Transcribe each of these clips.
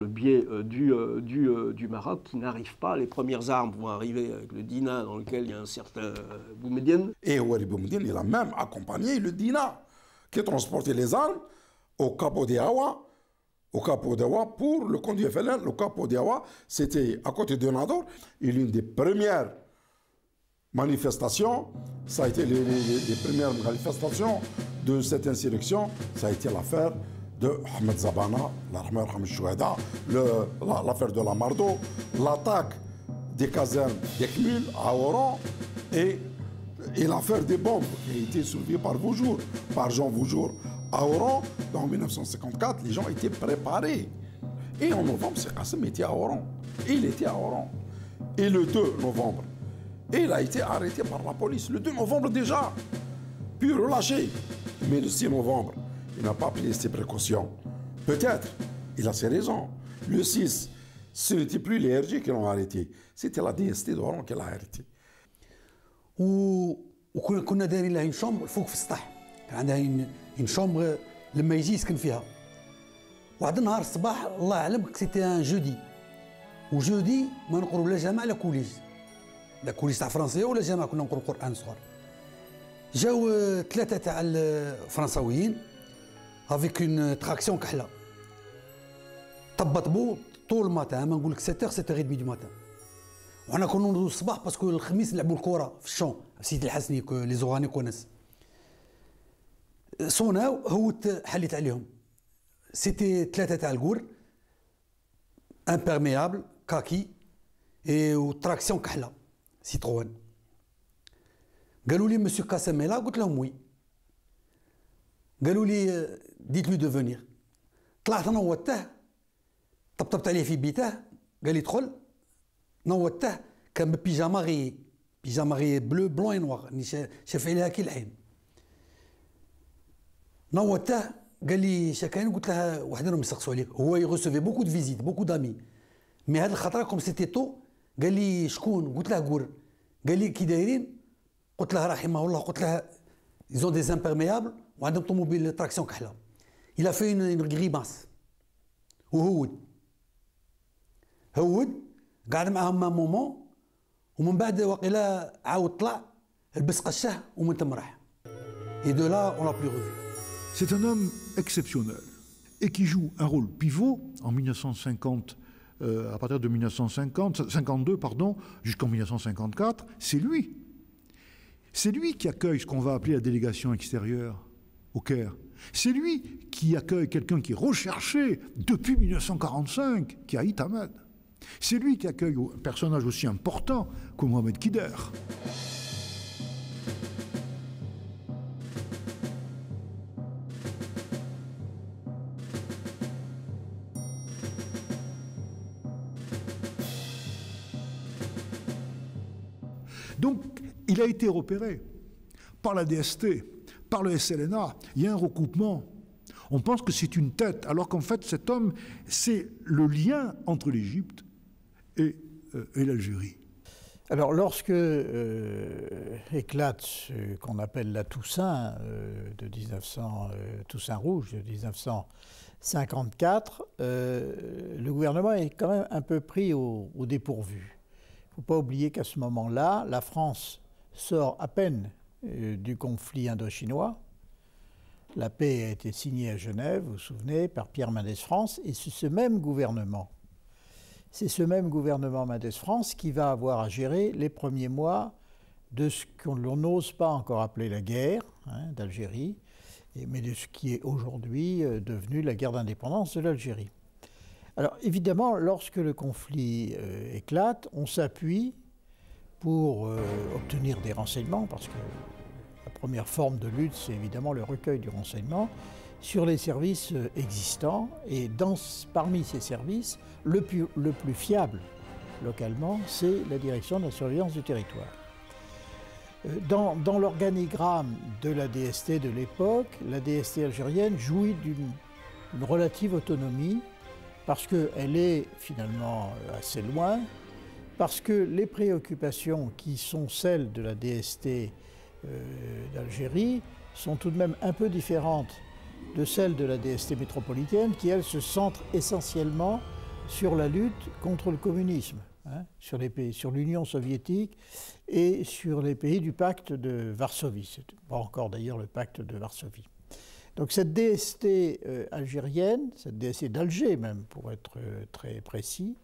Le biais du Maroc qui n'arrive pas. Les premières armes vont arriver avec le Dina dans lequel il y a un certain Boumedienne. Et Ouari Boumedienne, il a même accompagné le Dina qui transportait les armes au Capo d'Awa. Au Capo d'Awa pour le conduit FLN. Le Capo d'Awa, c'était à côté de Nador. Et l'une des premières manifestations, ça a été les premières manifestations de cette insurrection, ça a été l'affaire de Ahmed Zabana, l'affaire de la Mardo, l'attaque des casernes d'Ekmul à Oran et l'affaire des bombes qui a été soulevée par Vaujour, par Jean Vaujour à Oran. En 1954, les gens étaient préparés. Et en novembre, c'est Qassem était à Oran. Il était à Oran. Et le 2 novembre, il a été arrêté par la police. Le 2 novembre déjà, puis relâché. Mais le 6 novembre, il n'a pas pris ses précautions. Peut-être, il a ses raisons. Le 6, ce n'était plus les RG qui l'ont arrêté, c'était la DST d'Oran qui l'a arrêté. وكنا دايرين لها شومبر فوق في السطح، كان عندها une شومبر لما يجي يسكن فيها. واحد النهار الصباح الله اعلم سيتي ان جودي، وجودي ما نقروا لا جامع لا كوليج، لا كوليج تاع فرنسيه ولا جامع، كنا نقروا قران صغار. جاو ثلاثه تاع الفرنساويين افيك اون تراكسيون كحله، طبطبوا طول الماتان، ما نقول لك 7h 7h30 دو ماتان. وحنا كنا نوضوا الصباح باسكو الخميس نلعبوا الكره في الشون سيدي الحسني لي زوغاني كونس. صوناو هوت حليت عليهم، سيتي ثلاثه تاع الكور امبيرميابل كاكي و تراكسيون كحله سيتروان. قالوا لي مسيو قاسم لا، قلت لهم وي. قالوا لي ديت لو دو فونير. طلعت نوضته، طبطبت عليه في بيته، قال لي ادخل. نوضته كان ببيجاما غي، بيجاما غي بلو بلون نوار، شاف عليها كي الحين. نوضته قال لي شكاين، قلت له وحدهم يسقسوا عليك، هو يغوسوفي بوكو دو فيزيت بوكو دامي، مي هاد الخطره كوم سيتي تو. قال لي شكون؟ قلت له قور. قال لي كي دايرين؟ قلت له رحمه الله، قلت له ils ont des imperméables وعندهم طوموبيل تراكسيون كحله. il a fait une grimace وهود قاعد معاهم ان مومون، ومن بعد وقيلا عاود طلع لبس قشه ومن تم راح. et de là on l'a plus revu. C'est un homme exceptionnel et qui joue un rôle pivot en 1950, à partir de 1952 pardon, jusqu'en 1954. C'est lui. C'est lui qui accueille ce qu'on va appeler la délégation extérieure au Caire. C'est lui qui accueille quelqu'un qui est recherché depuis 1945, qui est Aït Ahmed. C'est lui qui accueille un personnage aussi important que Mohamed Kider. Donc, il a été repéré par la DST, par le SLNA. Il y a un recoupement. On pense que c'est une tête, alors qu'en fait, cet homme, c'est le lien entre l'Égypte et l'Algérie. Alors, lorsque éclate ce qu'on appelle la Toussaint Toussaint Rouge de 1954, le gouvernement est quand même un peu pris au dépourvu. Il ne faut pas oublier qu'à ce moment-là, la France sort à peine du conflit indo-chinois. La paix a été signée à Genève, vous vous souvenez, par Pierre Mendès France, et c'est ce même gouvernement Mendès France qui va avoir à gérer les premiers mois de ce qu'on n'ose pas encore appeler la guerre d'Algérie, mais de ce qui est aujourd'hui devenu la guerre d'indépendance de l'Algérie. Alors évidemment, lorsque le conflit éclate, on s'appuie pour obtenir des renseignements, parce que la première forme de lutte, c'est évidemment le recueil du renseignement, sur les services existants, et parmi ces services, le plus fiable localement, c'est la direction de la surveillance du territoire. Dans l'organigramme de la DST de l'époque, la DST algérienne jouit d'une relative autonomie, parce qu'elle est finalement assez loin, parce que les préoccupations qui sont celles de la DST d'Algérie sont tout de même un peu différentes de celles de la DST métropolitaine, qui elle se centre essentiellement sur la lutte contre le communisme, hein, sur l'Union soviétique et sur les pays du pacte de Varsovie. C'est pas encore d'ailleurs le pacte de Varsovie. Donc cette DST algérienne, cette DST d'Alger même pour être très précis,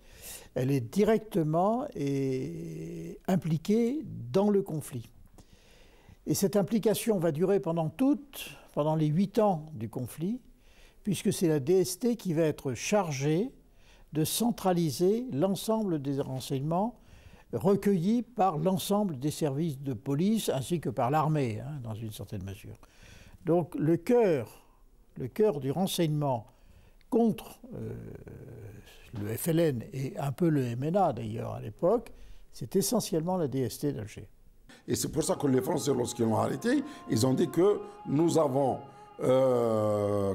elle est directement impliquée dans le conflit. Et cette implication va durer pendant les 8 ans du conflit, puisque c'est la DST qui va être chargée de centraliser l'ensemble des renseignements recueillis par l'ensemble des services de police ainsi que par l'armée, hein, dans une certaine mesure. Donc le cœur du renseignement contre le FLN et un peu le MNA d'ailleurs à l'époque, c'est essentiellement la DST d'Alger. Et c'est pour ça que les Français, lorsqu'ils l'ont arrêté, ils ont dit que nous avons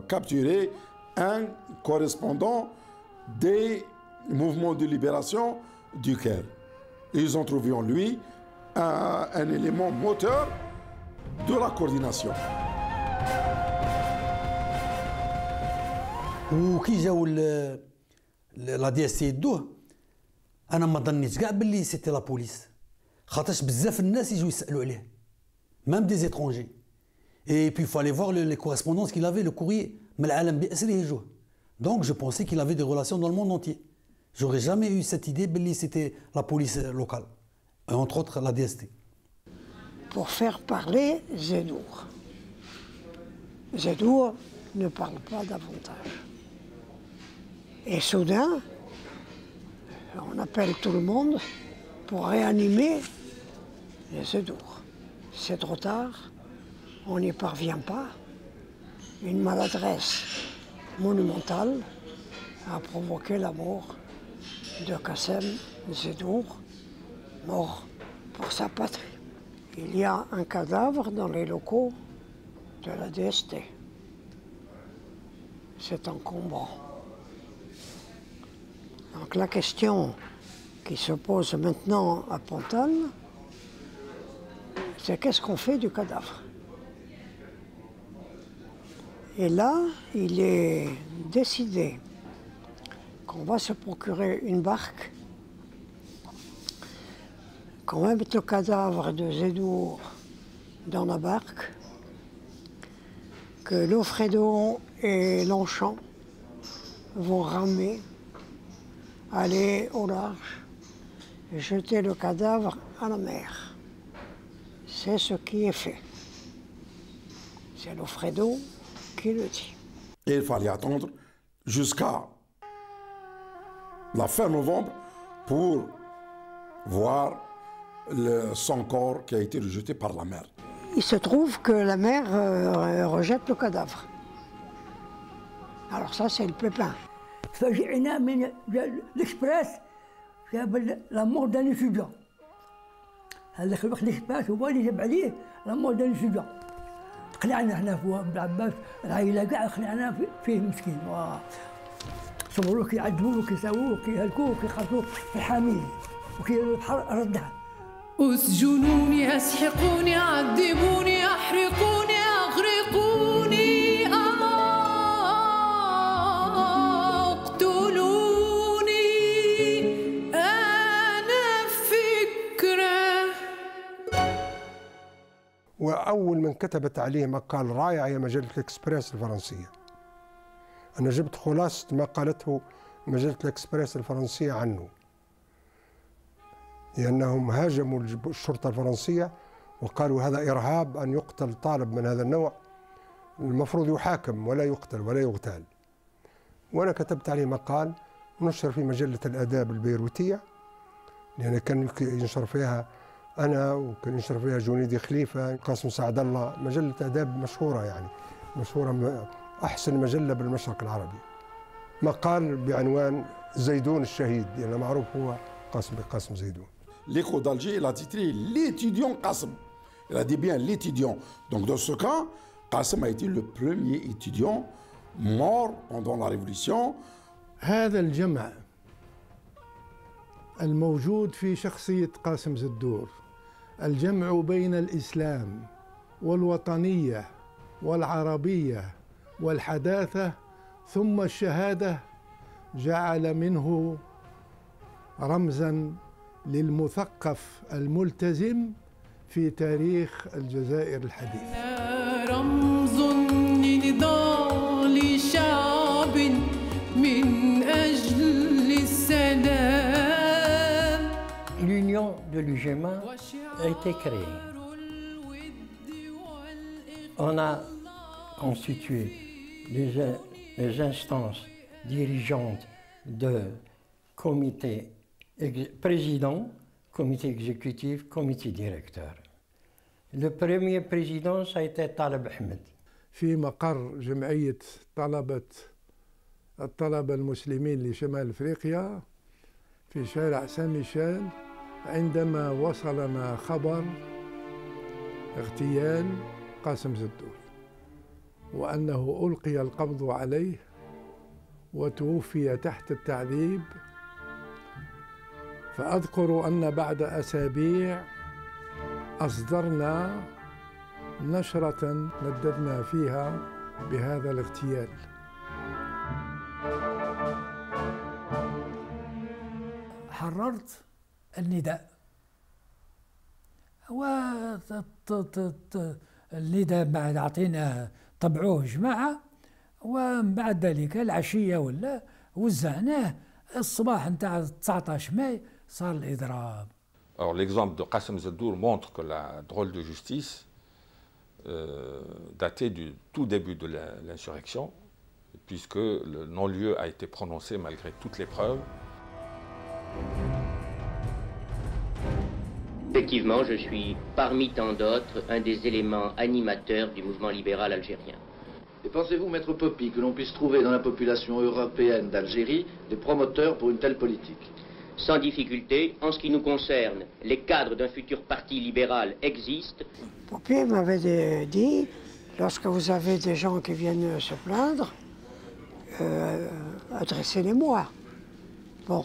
capturé un correspondant des mouvements de libération du Caire. Et ils ont trouvé en lui un élément moteur de la coordination. وكي جاو لا دي اس يدوه انا ما ظنيتش كاع باللي سيتي لا بوليس خاطرش بزاف الناس يجوا يسالوا عليه ميم دي زيترونجي اي بي فالي فوار لي كورسبوندونس كيل افي لو كوريي من العالم باسره يجوه دونك جو بونسي كيل افي دي ريلاسيون دون لو موند انتيي j'aurais jamais eu cette idée باللي سيتي لا بوليس لوكال entre autres la DST. Pour faire parler Zeddour. Zeddour ne parle pas davantage. Et soudain, on appelle tout le monde pour réanimer Zeddour. C'est trop tard, on n'y parvient pas. Une maladresse monumentale a provoqué la mort de Qassem Zeddour, mort pour sa patrie. Il y a un cadavre dans les locaux de la DST. C'est encombrant. Donc la question qui se pose maintenant à Pontal, c'est qu'est-ce qu'on fait du cadavre? Et là, il est décidé qu'on va se procurer une barque, qu'on va mettre le cadavre de Zeddour dans la barque, que Lofredo et Longchamp vont ramer, aller au large, et jeter le cadavre à la mer. C'est ce qui est fait. C'est Lofredo qui le dit. Et il fallait attendre jusqu'à la fin novembre pour voir son corps qui a été rejeté par la mer. Il se trouve que la mer rejette le cadavre. Alors ça, c'est le pépin. فاجئنا من الاكسبريس جاب لا مور داني سودا هذاك الوقت الاكسبريس هو اللي جاب عليه لا مور داني سودا قلعنا احنا في ابن عباس العائله كاع قلعنا فيه مسكين صبروه كيعذبوه كيساووه كيهلكوه كيخرجوه في الحاميل وكيبحر ردها اسجنوني اسحقوني عذبوني احرقوني اغرقوني وأول من كتبت عليه مقال رائع هي مجلة الإكسبريس الفرنسية. أنا جبت خلاصة ما قالته مجلة الإكسبريس الفرنسية عنه، لأنهم هاجموا الشرطة الفرنسية وقالوا هذا إرهاب أن يقتل طالب من هذا النوع، المفروض يحاكم ولا يقتل ولا يغتال. وأنا كتبت عليه مقال نشر في مجلة الآداب البيروتية، لأن كان ينشر فيها أنا وكان ينشر فيها جنيدي خليفة، قاسم سعد الله، مجلة آداب مشهورة يعني مشهورة، أحسن مجلة بالمشرق العربي. مقال بعنوان زيدون الشهيد، لأن يعني معروف هو قاسم زيدون. L'écho d'Alger, il a titré l'étudiant Qassem. Il a dit bien l'étudiant. Donc dans ce cas, Qassem a été le premier étudiant mort pendant la Révolution. هذا الجمع الموجود في شخصية قاسم زدور، الجمع بين الإسلام والوطنية والعربية والحداثة ثم الشهادة جعل منه رمزا للمثقف الملتزم في تاريخ الجزائر الحديث. رمز لنضال شعب من أجل السلام. L'union de l'UGMA a été créée. On a constitué les instances dirigeantes de comité président, comité exécutif, comité directeur. Le premier président, ça a été Taleb Ahmed. في مقر جمعية الطلبة المسلمين لشمال أفريقيا في شارع سان ميشيل، عندما وصلنا خبر اغتيال قاسم زدور وأنه ألقي القبض عليه وتوفي تحت التعذيب. فأذكر أن بعد أسابيع أصدرنا نشرة نددنا فيها بهذا الاغتيال. حررت النداء، النداء بعد عطيناه طبعوه جماعة، ومن بعد ذلك العشية ولا وزعناه الصباح نتاع 19 ماي صار الإضراب. Alors l'exemple de Qassem Zeddour montre que la drôle de justice datait du tout début de l'insurrection, puisque le non-lieu a été prononcé malgré toutes les preuves. Effectivement, je suis parmi tant d'autres un des éléments animateurs du mouvement libéral algérien. Et pensez-vous, Maître Popi, que l'on puisse trouver dans la population européenne d'Algérie des promoteurs pour une telle politique? Sans difficulté, en ce qui nous concerne, les cadres d'un futur parti libéral existent. Popi m'avait dit, lorsque vous avez des gens qui viennent se plaindre, adressez-les-moi. Bon,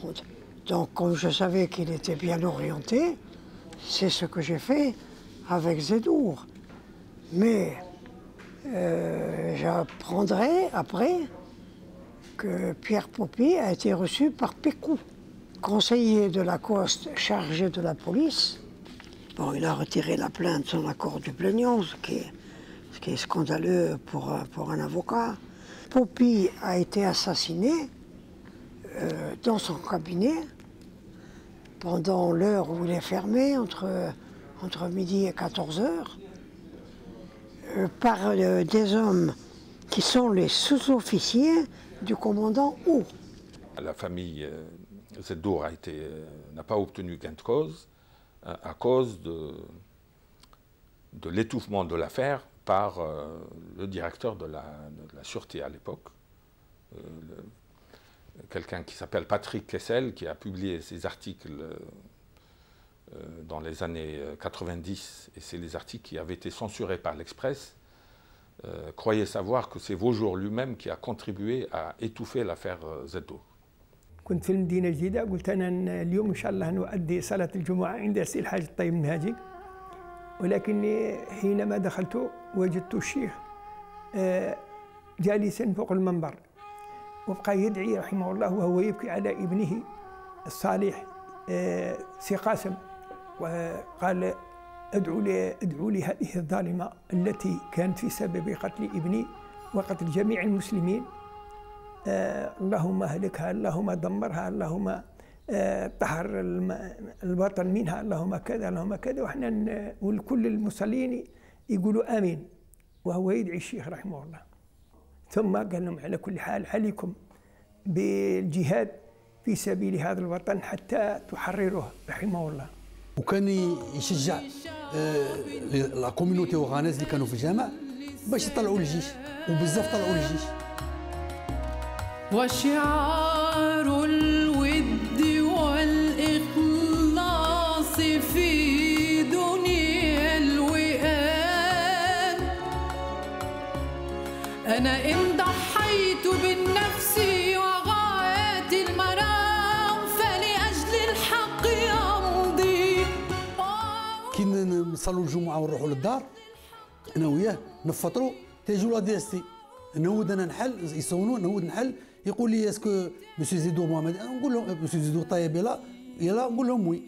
donc comme je savais qu'il était bien orienté, c'est ce que j'ai fait avec Zeddour. Mais j'apprendrai après que Pierre Popi a été reçu par Pécou, conseiller de Lacoste chargé de la police. Bon, il a retiré la plainte sans l'accord du plaignant, ce qui est scandaleux pour un avocat. Popi a été assassiné dans son cabinet pendant l'heure où il est fermé, entre midi et 14 heures, par des hommes qui sont les sous-officiers du commandant Hou. La famille Zeddour n'a pas obtenu gain de cause à cause de l'étouffement de l'affaire par le directeur de la sûreté à l'époque, quelqu'un qui s'appelle Patrick Kessel, qui a publié ses articles dans les années 90, et c'est les articles qui avaient été censurés par l'Express, croyait savoir que c'est Vaujour lui-même qui a contribué à étouffer l'affaire Zeddour. كنت في المدينة الجديدة، قلت أنا اليوم إن شاء الله نؤدي صلاة الجمعة عند السي الحاج الطيب النهاجي، ولكني حينما دخلت وجدت الشيخ جالسا فوق المنبر وبقى يدعي رحمه الله وهو يبكي على ابنه الصالح سي قاسم، وقال ادعوا لي هذه الظالمة التي كانت في سبب قتل ابني وقتل جميع المسلمين، اللهم اهلكها، اللهم دمرها، اللهم طهر الوطن منها، اللهم كذا اللهم كذا، وإحنا والكل المصلين يقولوا آمين وهو يدعي الشيخ رحمه الله. ثم قال لهم على كل حال عليكم بالجهاد في سبيل هذا الوطن حتى تحرروه رحمه الله. وكان يشجع لا كوميونيتي اوغانيز اللي كانوا في الجامع باش يطلعوا للجيش، وبزاف طلعوا للجيش. وشعار الود والإخلاص في دنيا الوئام، أنا إن ضحيت بالنفس وغاية المرام فلأجل الحق أمضي. كي نصلوا الجمعة ونروحوا للدار أنا وياه نفطروا تيجوا لا دي اس تي، نهود أنا نحل يصونوا، نهود نحل يقول لي اسكو مسيو زيدو محمد، نقول له مسيو زيدو طيب يلا نقول لهم وي.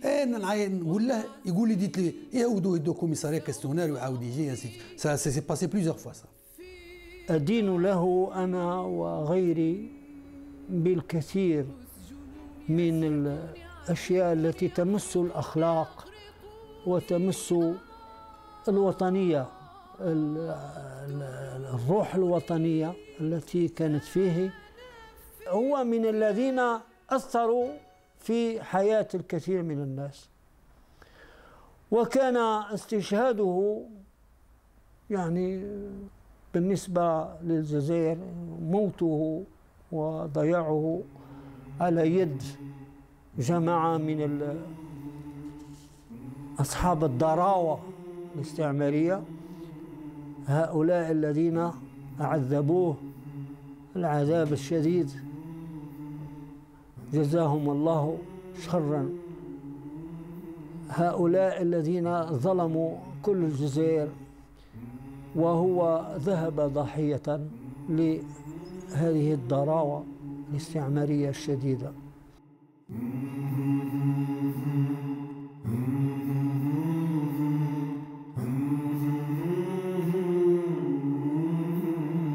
انا نعاين نقول له يقول لي ديت لي يهودوا يدوا كوميساريا كاستونار ويعاود يجي سا سي باسي بليزيور فوا سا. أدين له أنا وغيري بالكثير من الأشياء التي تمس الأخلاق وتمس الوطنية، الروح الوطنية التي كانت فيه. هو من الذين أثروا في حياة الكثير من الناس، وكان استشهاده يعني بالنسبة للجزائر موته وضياعه على يد جماعة من أصحاب الضراوة الاستعمارية، هؤلاء الذين عذبوه العذاب الشديد جزاهم الله شرا، هؤلاء الذين ظلموا كل الجزائر، وهو ذهب ضحية لهذه الضراوة الاستعمارية الشديدة.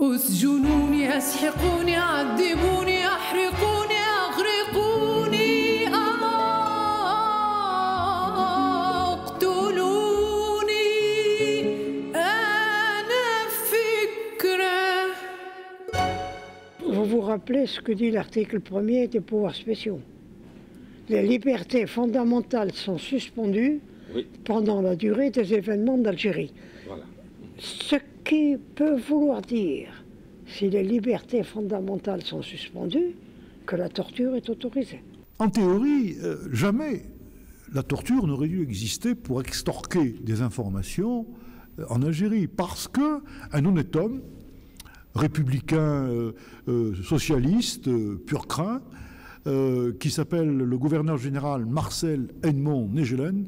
اسجنوني، اسحقوني، عذبوني، احرقوني، اغرقوني، اقتلوني، انا فكرة. Vous vous rappelez ce que dit l'article 1er des pouvoirs spéciaux. Les libertés fondamentales sont suspendues pendant la durée des événements d'Algérie. Voilà. Ce qui peut vouloir dire, si les libertés fondamentales sont suspendues, que la torture est autorisée. En théorie, jamais la torture n'aurait dû exister pour extorquer des informations en Algérie, parce qu'un honnête homme, républicain, socialiste, pur crin, qui s'appelle le gouverneur général Marcel Edmond Negelen,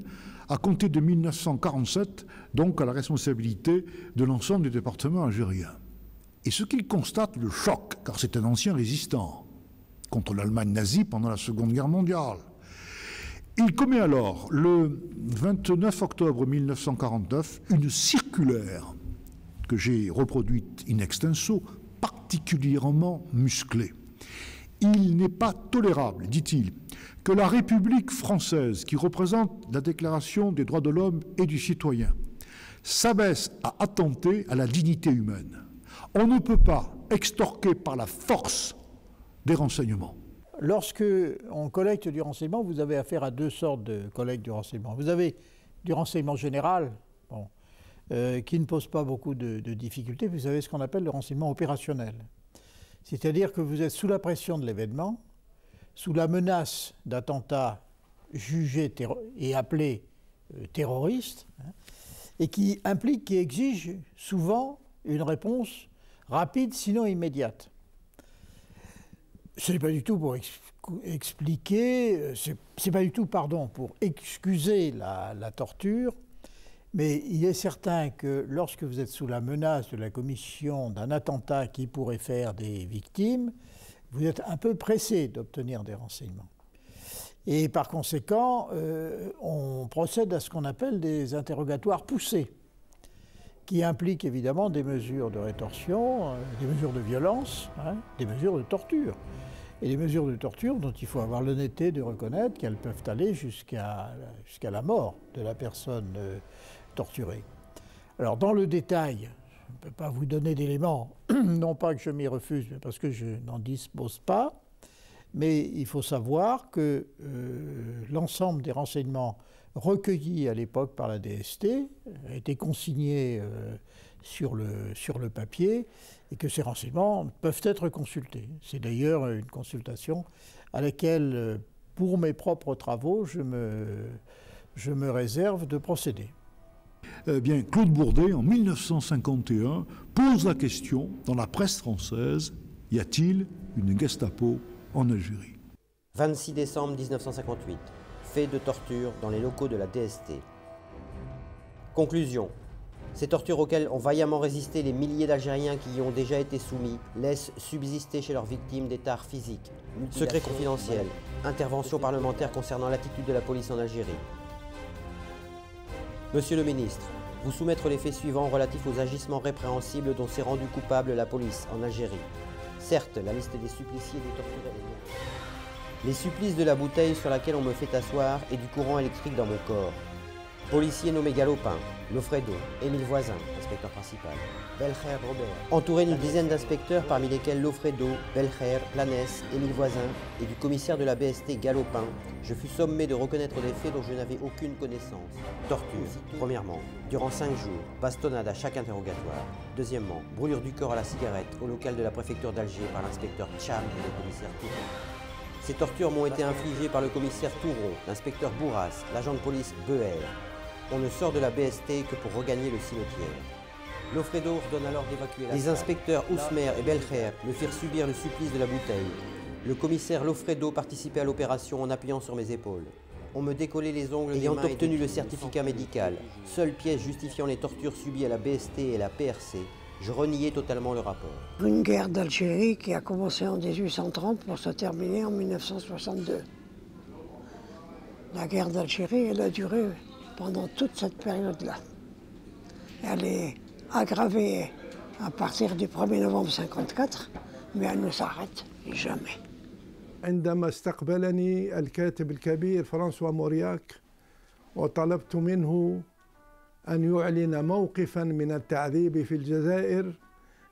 a compté de 1947 donc à la responsabilité de l'ensemble des départements algériens. Et ce qu'il constate le choc, car c'est un ancien résistant contre l'Allemagne nazie pendant la Seconde Guerre mondiale. Il commet alors, le 29 octobre 1949, une circulaire que j'ai reproduite in extenso, particulièrement musclée. Il n'est pas tolérable, dit-il, que la République française, qui représente la Déclaration des droits de l'homme et du citoyen, s'abaisse à attenter à la dignité humaine. On ne peut pas extorquer par la force des renseignements. Lorsque on collecte du renseignement, vous avez affaire à deux sortes de collecte du renseignement. Vous avez du renseignement général, bon, qui ne pose pas beaucoup de difficultés. Vous avez ce qu'on appelle le renseignement opérationnel. C'est-à-dire que vous êtes sous la pression de l'événement, sous la menace d'attentats jugés et appelés terroristes, hein, et qui implique, qui exige souvent une réponse rapide, sinon immédiate. Ce n'est pas du tout pour expliquer, c'est pas du tout, pardon, pour excuser la torture, mais il est certain que lorsque vous êtes sous la menace de la commission d'un attentat qui pourrait faire des victimes, vous êtes un peu pressé d'obtenir des renseignements. Et par conséquent, on procède à ce qu'on appelle des interrogatoires poussés, qui impliquent évidemment des mesures de rétorsion, des mesures de violence, hein, des mesures de torture. Et des mesures de torture dont il faut avoir l'honnêteté de reconnaître qu'elles peuvent aller jusqu'à la mort de la personne torturée. Alors dans le détail, je ne peux pas vous donner d'éléments, non pas que je m'y refuse, mais parce que je n'en dispose pas, mais il faut savoir que l'ensemble des renseignements recueillis à l'époque par la DST a été consigné sur le papier et que ces renseignements peuvent être consultés. C'est d'ailleurs une consultation à laquelle, pour mes propres travaux, je me réserve de procéder. Eh bien, Claude Bourdet, en 1951, pose la question dans la presse française, y a-t-il une Gestapo en Algérie? 26 décembre 1958, fait de torture dans les locaux de la DST. Conclusion. Ces tortures auxquelles ont vaillamment résisté les milliers d'Algériens qui y ont déjà été soumis laissent subsister chez leurs victimes des tares physiques. Secret confidentiel. Intervention parlementaire concernant l'attitude de la police en Algérie. Monsieur le ministre, vous soumettre les faits suivants relatifs aux agissements répréhensibles dont s'est rendue coupable la police en Algérie. Certes, la liste des suppliciés des torturés est longue. Les supplices de la bouteille sur laquelle on me fait asseoir et du courant électrique dans mon corps. Policier nommé Galopin, Lofredo, Émile Voisin, inspecteur principal, Belkher Robert. Entouré d'une dizaine d'inspecteurs parmi lesquels Lofredo, Belkher, Planès, Émile Voisin et du commissaire de la BST Galopin, je fus sommé de reconnaître des faits dont je n'avais aucune connaissance. Torture, premièrement, durant 5 jours, bastonnade à chaque interrogatoire. Deuxièmement, brûlure du corps à la cigarette au local de la préfecture d'Alger par l'inspecteur Tcham et le commissaire Touron. Ces tortures m'ont été infligées par le commissaire Touron, l'inspecteur Bourras, l'agent de police Beher. On ne sort de la BST que pour regagner le cimetière. Lofredo ordonne alors d'évacuer la salle. Les inspecteurs Ousmer et Belkher me firent subir le supplice de la bouteille. Le commissaire Lofredo participait à l'opération en appuyant sur mes épaules. On me décollait les ongles. Ayant obtenu le certificat médical, seule pièce justifiant les tortures subies à la BST et la PRC, je reniais totalement le rapport. Une guerre d'Algérie qui a commencé en 1830 pour se terminer en 1962. La guerre d'Algérie, elle a duré pendant toute cette période-là. Elle est aggravée à partir du 1er novembre 1954, mais elle ne s'arrête jamais. عندما استقبلني الكاتب الكبير فرانسوا مورياك وطلبت منه أن يعلن موقفا من التعذيب في الجزائر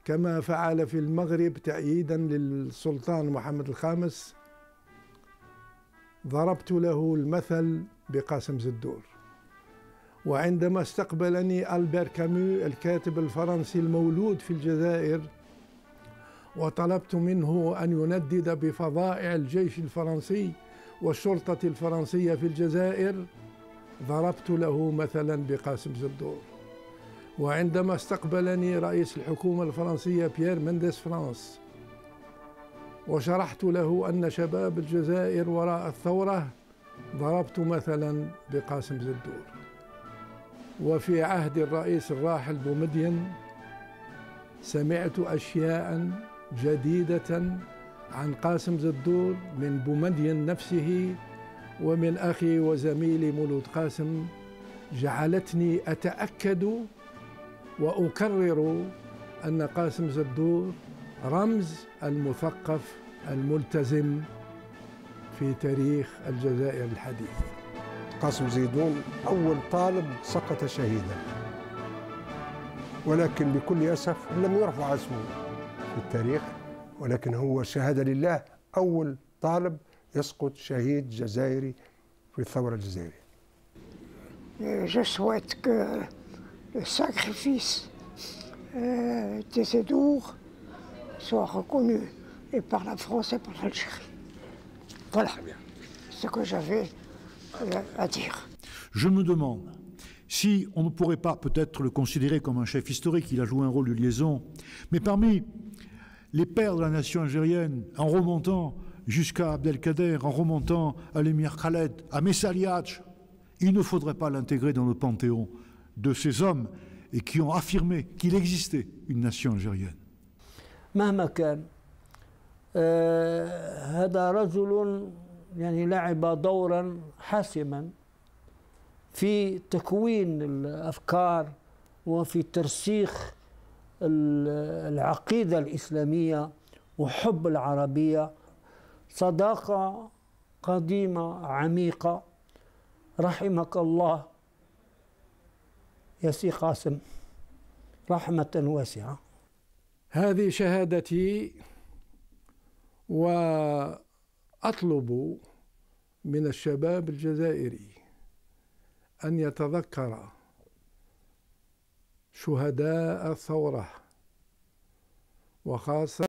كما فعل في المغرب تأييدا للسلطان محمد الخامس، ضربت له المثل بقاسم زدور. وعندما استقبلني ألبير كامو الكاتب الفرنسي المولود في الجزائر وطلبت منه أن يندد بفظائع الجيش الفرنسي والشرطة الفرنسية في الجزائر، ضربت له مثلا بقاسم زدور. وعندما استقبلني رئيس الحكومة الفرنسية بيير مندس فرانس وشرحت له أن شباب الجزائر وراء الثورة، ضربت مثلا بقاسم زدور. وفي عهد الرئيس الراحل بومدين سمعت أشياء جديدة عن قاسم زدور من بومدين نفسه ومن أخي وزميلي مولود قاسم، جعلتني أتأكد وأكرر أن قاسم زدور رمز المثقف الملتزم في تاريخ الجزائر الحديث. قاسم زيدون أول طالب سقط شهيدا، ولكن بكل أسف لم يرفع اسمه في التاريخ، ولكن هو شهادة لله أول طالب يسقط شهيد جزائري في الثورة الجزائرية. Je souhaite que le sacrifice de Zedour soit reconnu et par la France et par l'Algérie. Voilà ce que j'avais à dire. Je me demande si on ne pourrait pas peut-être le considérer comme un chef historique, il a joué un rôle de liaison, mais parmi les pères de la nation algérienne, en remontant jusqu'à Abdelkader, en remontant à l'émir Khaled, à Messaliach, il ne faudrait pas l'intégrer dans le panthéon de ces hommes et qui ont affirmé qu'il existait une nation algérienne. مهما كان هذا رجل يعني لعب دورا حاسما في تكوين الأفكار وفي ترسيخ العقيدة الإسلامية وحب العربية، صداقة قديمة عميقة. رحمك الله يا سي قاسم رحمة واسعة. هذه شهادتي، وأطلب من الشباب الجزائري أن يتذكر شهداء الثورة، وخاصة